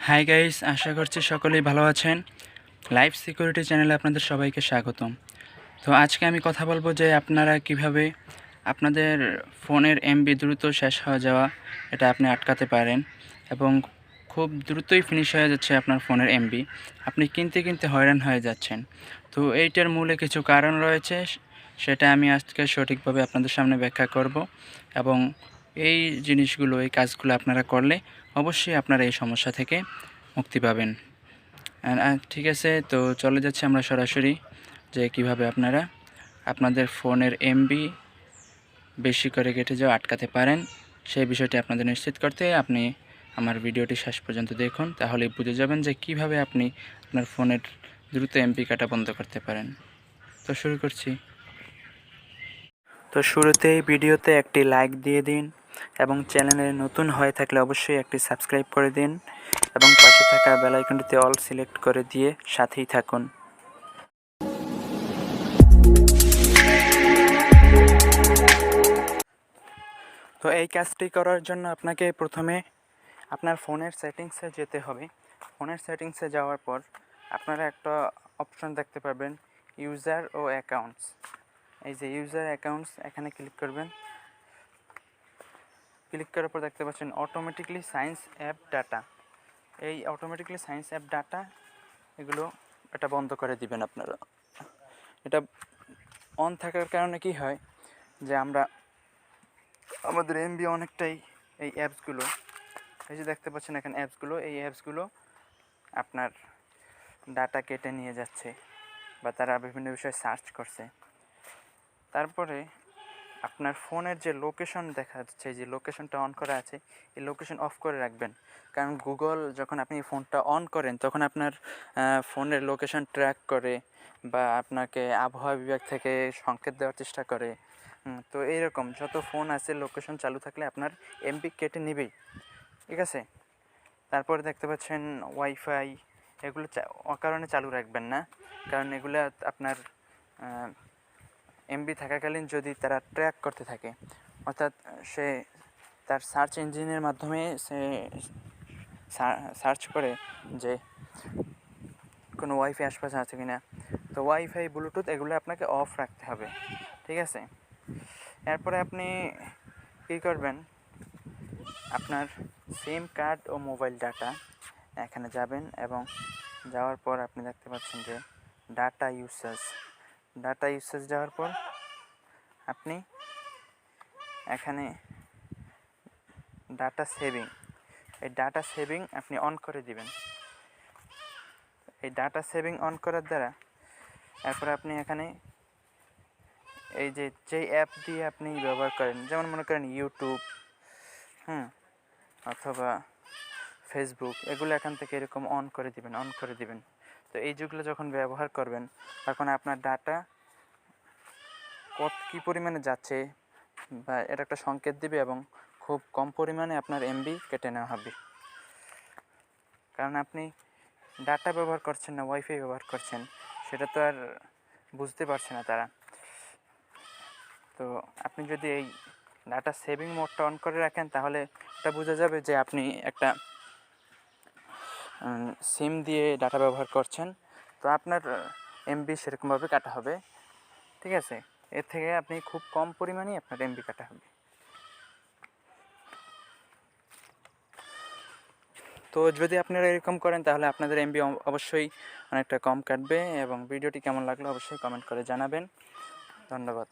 Hi guys, আশা করছি সকলেই ভালো আছেন। লাইফ সিকিউরিটি চ্যানেলে আপনাদের সবাইকে স্বাগতম। তো আজকে আমি কথা বলবো যে আপনারা কিভাবে আপনাদের ফোনের এমবি দ্রুত শেষ হয়ে যাওয়া এটা আপনি আটকাতে পারেন এবং খুব দ্রুতই ফিনিশ হয়ে যাচ্ছে আপনার ফোনের এমবি। আপনি কিনতে কিনতে হয়রান হয়ে যাচ্ছেন। তো এইটার মূলে কিছু কারণ রয়েছে, সেটা আমি আজকে সঠিকভাবে আপনাদের সামনে ব্যাখ্যা করব এবং এই জিনিসগুলো, এই কাজগুলো আপনারা করলে অবশ্যই আপনারা এই সমস্যা থেকে মুক্তি পাবেন। ঠিক আছে, তো চলে যাচ্ছে আমরা সরাসরি যে কিভাবে আপনারা আপনাদের ফোনের এমবি বেশি করে কেটে যাওয়া আটকাতে পারেন। সেই বিষয়টি আপনাদের নিশ্চিত করতে আপনি আমার ভিডিওটি শেষ পর্যন্ত দেখুন, তাহলে বুঝে যাবেন যে কিভাবে আপনি আপনার ফোনের দ্রুত এমবি কাটা বন্ধ করতে পারেন। তো শুরু করছি। তো শুরুতেই ভিডিওতে একটি লাইক দিয়ে দিন এবং চ্যানেলে নতুন হয়ে থাকলে অবশ্যই একটি সাবস্ক্রাইব করে দিন এবং পাশে থাকা বেল আইকনটিতে অল সিলেক্ট করে দিয়ে সাথেই থাকুন। তো এই কাজটি করার জন্য আপনাকে প্রথমে আপনার ফোনের সেটিংসে যেতে হবে। ফোনের সেটিংসে যাওয়ার পর আপনারা একটা অপশন দেখতে পাবেন, ইউজার ও অ্যাকাউন্টস। এই যে ইউজার অ্যাকাউন্টস, এখানে ক্লিক করবেন। ক্লিক করার পর দেখতে পাচ্ছেন অটোমেটিকলি সায়েন্স অ্যাপ ডাটা। এই অটোমেটিকলি সায়েন্স অ্যাপ ডাটা এটা বন্ধ করে দিবেন আপনারা। এটা অন থাকার কারণে কি হয় যে আমাদের এমবি অনেকটাই এই অ্যাপসগুলো, এই যে দেখতে পাচ্ছেন এখানে অ্যাপসগুলো, এই অ্যাপসগুলো আপনার ডাটা কেটে নিয়ে যাচ্ছে বা তারা বিভিন্ন বিষয়ে সার্চ করছে। তারপরে আপনার ফোনের যে লোকেশন দেখা যাচ্ছে, যে লোকেশনটা অন করা আছে, এই লোকেশন অফ করে রাখবেন। কারণ গুগল যখন আপনি ফোনটা অন করেন তখন আপনার ফোনের লোকেশন ট্র্যাক করে বা আপনাকে আবহাওয়া বিভাগ থেকে সংকেত দেওয়ার চেষ্টা করে। তো এইরকম যত ফোন আছে লোকেশন চালু থাকলে আপনার এমবি কেটে নেবেই, ঠিক আছে। তারপরে দেখতে পাচ্ছেন ওয়াইফাই, এগুলো অকারণে চালু রাখবেন না, কারণ এগুলো আপনার এমবি থাকাকালীন যদি তারা ট্র্যাক করতে থাকে, অর্থাৎ সে তার সার্চ ইঞ্জিনের মাধ্যমে সে সার্চ করে যে কোনো ওয়াইফাই আশপাশে আছে কিনা, তো ওয়াইফাই ব্লুটুথ এগুলো আপনাকে অফ রাখতে হবে, ঠিক আছে। এরপরে আপনি কী করবেন, আপনার সিম কার্ড ও মোবাইল ডাটা এখানে যাবেন এবং যাওয়ার পর আপনি দেখতে পাচ্ছেন যে ডাটা ইউসেজ যাওয়ার পর আপনি এখানে ডাটা সেভিং, এই ডাটা সেভিং আপনি অন করে দিবেন। এই ডাটা সেভিং অন করার দ্বারা এরপর আপনি এখানে এই যে অ্যাপ দিয়ে আপনি ব্যবহার করেন, যেমন মনে করেন ইউটিউব, অথবা ফেসবুক, এগুলো এখান থেকে এরকম অন করে দিবেন। তো এই যেগুলো যখন ব্যবহার করবেন তখন আপনার ডাটা কী পরিমাণে যাচ্ছে বা এটা একটা সংকেত দিবে এবং খুব কম পরিমাণে আপনার এমবি কেটে নেওয়া হবে। কারণ আপনি ডাটা ব্যবহার করছেন না ওয়াইফাই ব্যবহার করছেন, সেটা তো আর বুঝতে পারছে না তারা। তো আপনি যদি এই ডাটা সেভিং মোডটা অন করে রাখেন তাহলে এটা বোঝা যাবে যে আপনি একটা সিম দিয়ে ডাটা ব্যবহার করছেন, তো আপনার এমবি সেরকমভাবে কাটা হবে, ঠিক আছে। এর থেকে আপনি খুব কম পরিমাণেই আপনার এমবি কাটা হবে। তো যদি আপনারা এরকম করেন তাহলে আপনাদের এমবি অবশ্যই অনেকটা কম কাটবে। এবং ভিডিওটি কেমন লাগলো অবশ্যই কমেন্ট করে জানাবেন। ধন্যবাদ।